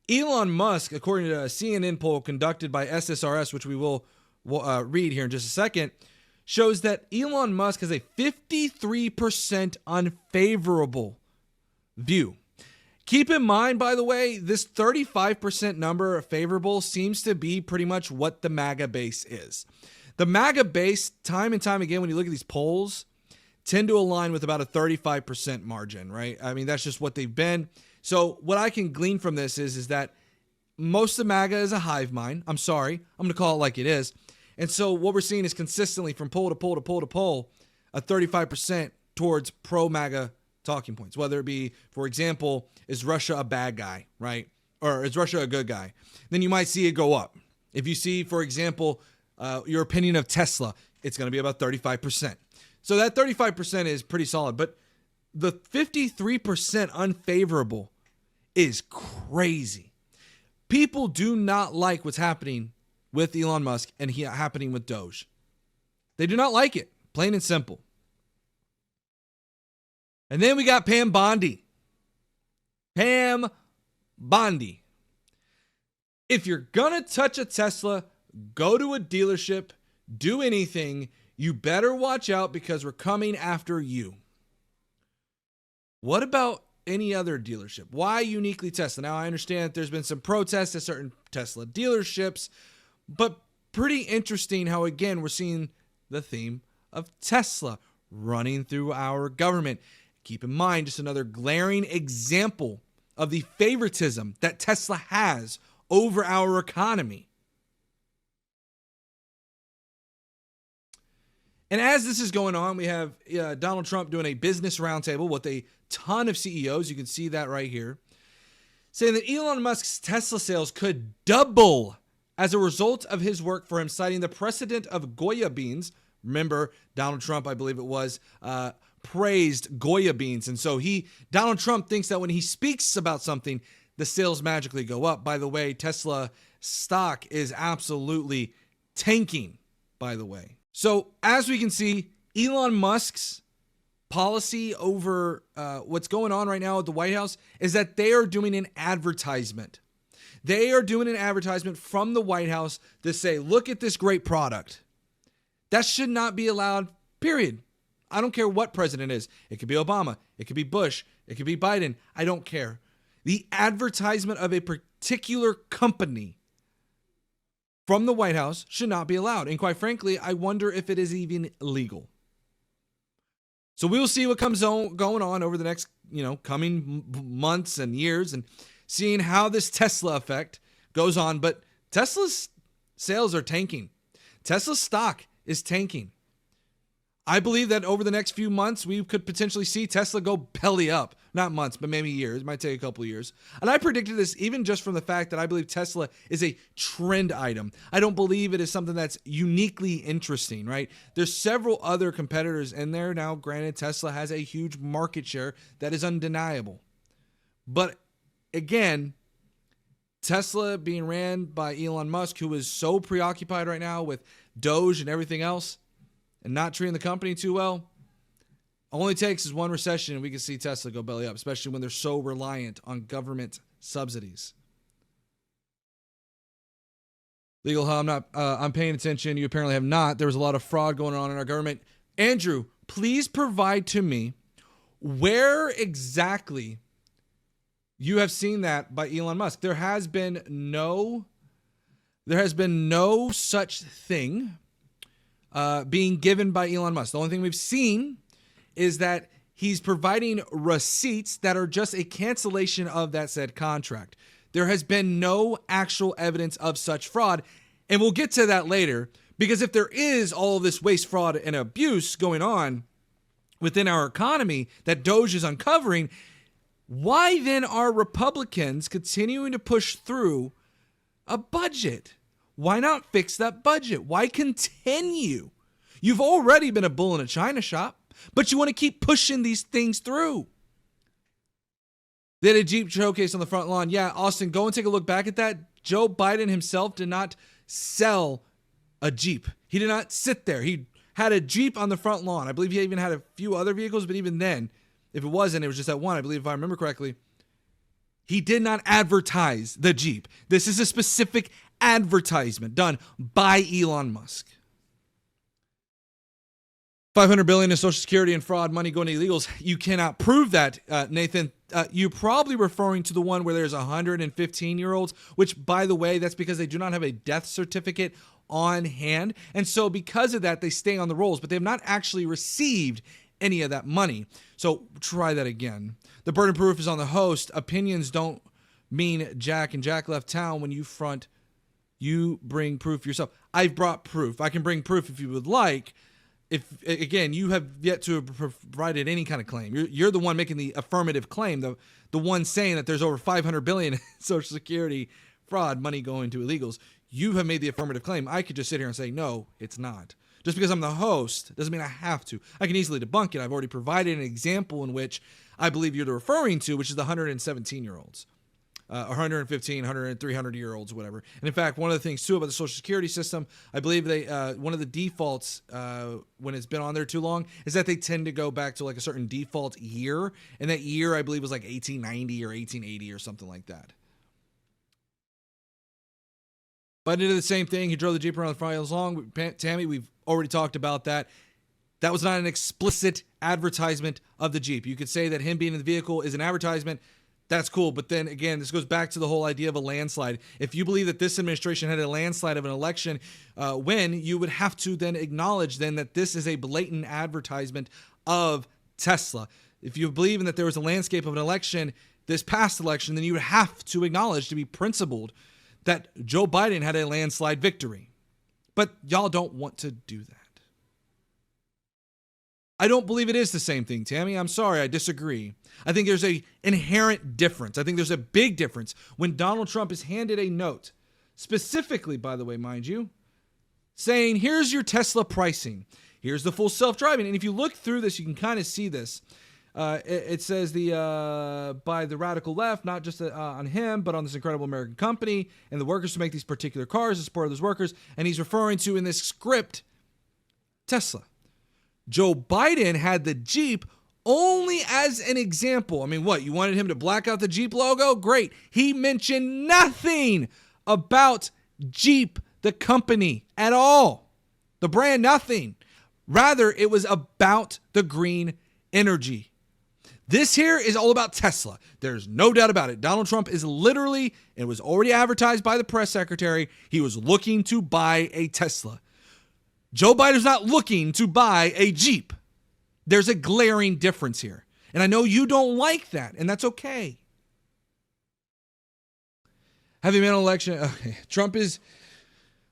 Elon Musk, according to a CNN poll conducted by SSRS, which we will read here in just a second, shows that Elon Musk has a 53% unfavorable view. Keep in mind, by the way, this 35% number favorable seems to be pretty much what the MAGA base is. The MAGA base, time and time again, when you look at these polls, tend to align with about a 35% margin, right? I mean, that's just what they've been. So what I can glean from this is that most of MAGA is a hive mind. I'm sorry. I'm going to call it like it is. And so what we're seeing is consistently from poll to poll to poll to poll, a 35% towards pro-MAGA talking points, whether it be, for example, is Russia a bad guy, right? Or is Russia a good guy? Then you might see it go up. If you see, for example, your opinion of Tesla, it's going to be about 35%. So that 35% is pretty solid. But the 53% unfavorable is crazy. People do not like what's happening with Elon Musk and happening with Doge. They do not like it, plain and simple. And then we got Pam Bondi. Pam Bondi. If you're going to touch a Tesla, go to a dealership, do anything, you better watch out because we're coming after you. What about any other dealership? Why uniquely Tesla? Now, I understand that there's been some protests at certain Tesla dealerships, but pretty interesting how, again, we're seeing the theme of Tesla running through our government. Keep in mind, just another glaring example of the favoritism that Tesla has over our economy. And as this is going on, we have Donald Trump doing a business roundtable with a ton of CEOs. You can see that right here, saying that Elon Musk's Tesla sales could double as a result of his work for him, citing the precedent of Goya beans. Remember, Donald Trump, I believe it was, praised Goya beans. And so Donald Trump thinks that when he speaks about something, the sales magically go up. By the way, Tesla stock is absolutely tanking, by the way. So as we can see, Elon Musk's policy over what's going on right now at the White House is that they are doing an advertisement. They are doing an advertisement from the White House to say, look at this great product. That should not be allowed, period. I don't care what president is. It could be Obama. It could be Bush. It could be Biden. I don't care. The advertisement of a particular company from the White House should not be allowed. And quite frankly, I wonder if it is even legal. So we will see what comes going on over the next, coming months and years, and seeing how this Tesla effect goes on. But Tesla's sales are tanking. Tesla's stock is tanking. I believe that over the next few months, we could potentially see Tesla go belly up. Not months, but maybe years. It might take a couple of years. And I predicted this even just from the fact that I believe Tesla is a trend item. I don't believe it is something that's uniquely interesting, right? There's several other competitors in there. Now, granted, Tesla has a huge market share that is undeniable. But again, Tesla being ran by Elon Musk, who is so preoccupied right now with Doge and everything else, and not treating the company too well, all it takes is one recession and we can see Tesla go belly up, especially when they're so reliant on government subsidies. Legal Hub, I'm paying attention. You apparently have not. There was a lot of fraud going on in our government. Andrew, please provide to me where exactly you have seen that by Elon Musk. There has been no such thing being given by Elon Musk. The only thing we've seen is that he's providing receipts that are just a cancellation of that said contract. There has been no actual evidence of such fraud. And we'll get to that later, because if there is all of this waste, fraud, and abuse going on within our economy that Doge is uncovering, why then are Republicans continuing to push through a budget? Why not fix that budget? Why continue? You've already been a bull in a china shop, but you want to keep pushing these things through. They had a Jeep showcase on the front lawn. Yeah, Austin, go and take a look back at that. Joe Biden himself did not sell a Jeep. He did not sit there. He had a Jeep on the front lawn. I believe he even had a few other vehicles, but even then, if it wasn't, it was just that one, I believe, if I remember correctly. He did not advertise the Jeep. This is a specific advertisement done by Elon Musk. $500 billion in Social Security and fraud money going to illegals. You cannot prove that, Nathan. You're probably referring to the one where there's 115-year-olds, which, by the way, that's because they do not have a death certificate on hand. And so because of that, they stay on the rolls, but they have not actually received any of that money. So try that again. The burden of proof is on the host. Opinions don't mean Jack, and Jack left town. When you front, you bring proof yourself. I've brought proof. I can bring proof if you would like. If, again, you have yet to have provided any kind of claim. You're the one making the affirmative claim, the one saying that there's over $500 billion in Social Security fraud money going to illegals. You have made the affirmative claim. I could just sit here and say, no, it's not. Just because I'm the host doesn't mean I have to. I can easily debunk it. I've already provided an example in which I believe you're referring to, which is the 117-year-olds. 115, 100, 300-year-olds, whatever. And in fact, one of the things, too, about the Social Security system, I believe they one of the defaults when it's been on there too long is that they tend to go back to like a certain default year. And that year, I believe, was like 1890 or 1880 or something like that. But it did the same thing. He drove the Jeep around the front long. Tammy, we've already talked about that. That was not an explicit advertisement of the Jeep. You could say that him being in the vehicle is an advertisement. That's cool. But then again, this goes back to the whole idea of a landslide. If you believe that this administration had a landslide of an election win, you would have to then acknowledge then that this is a blatant advertisement of Tesla. If you believe in that there was a landscape of an election, this past election, then you would have to acknowledge, to be principled, that Joe Biden had a landslide victory. But y'all don't want to do that. I don't believe it is the same thing, Tammy. I'm sorry, I disagree. I think there's an inherent difference. I think there's a big difference when Donald Trump is handed a note, specifically, by the way, mind you, saying, here's your Tesla pricing. Here's the full self-driving. And if you look through this, you can kind of see this. It says by the radical left, not just on him, but on this incredible American company and the workers who make these particular cars, the support of those workers. And he's referring to, in this script, Tesla. Joe Biden had the Jeep only as an example. I mean, what? You wanted him to black out the Jeep logo? Great. He mentioned nothing about Jeep, the company, at all. The brand, nothing. Rather, it was about the green energy. This here is all about Tesla. There's no doubt about it. Donald Trump is literally, it was already advertised by the press secretary, he was looking to buy a Tesla. Joe Biden's not looking to buy a Jeep. There's a glaring difference here. And I know you don't like that, and that's okay. Heavy metal election. Okay. Trump is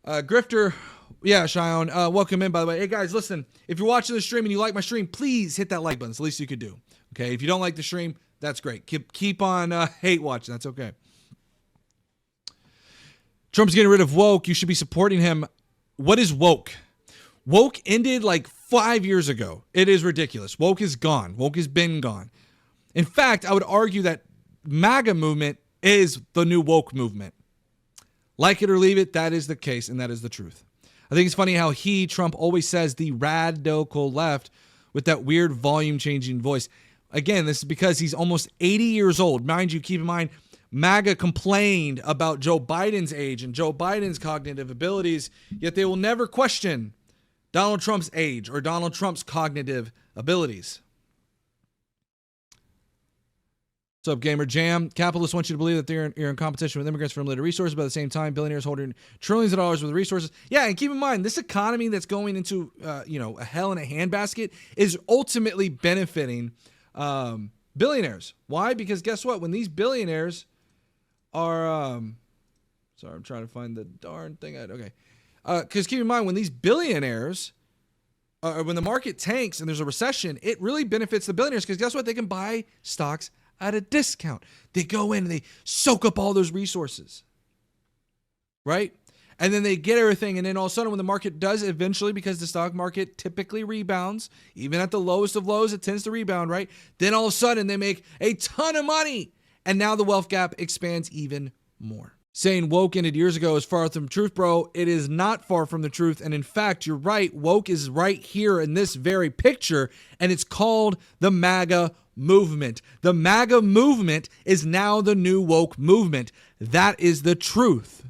grifter. Yeah, Cheyenne. Welcome in, by the way. Hey, guys, listen. If you're watching the stream and you like my stream, please hit that like button. It's the least you could do. Okay? If you don't like the stream, that's great. Keep on hate watching. That's okay. Trump's getting rid of woke. You should be supporting him. What is woke? Woke ended like 5 years ago. It is ridiculous. Woke is gone. Woke has been gone. In fact, I would argue that MAGA movement is the new woke movement. Like it or leave it, that is the case, and that is the truth. I think it's funny how Trump, always says the radical left with that weird volume-changing voice. Again, this is because he's almost 80 years old. Mind you, keep in mind, MAGA complained about Joe Biden's age and Joe Biden's cognitive abilities, yet they will never question Donald Trump's age or Donald Trump's cognitive abilities. What's up, Gamer Jam? Capitalists want you to believe that you're in competition with immigrants for unlimited resources, but at the same time, billionaires holding trillions of dollars worth of resources. Yeah, and keep in mind, this economy that's going into a hell in a handbasket is ultimately benefiting billionaires. Why? Because guess what? When these billionaires are... sorry, I'm trying to find the darn thing. Okay. Because keep in mind, when these billionaires, when the market tanks and there's a recession, it really benefits the billionaires because guess what? They can buy stocks at a discount. They go in and they soak up all those resources, right? And then they get everything. And then all of a sudden, when the market does eventually, because the stock market typically rebounds, even at the lowest of lows, it tends to rebound, right? Then all of a sudden, they make a ton of money. And now the wealth gap expands even more. saying woke ended years ago is far from the truth, bro. It is not far from the truth. And in fact, you're right. Woke is right here in this very picture, and it's called the MAGA movement. The MAGA movement is now the new woke movement. That is the truth.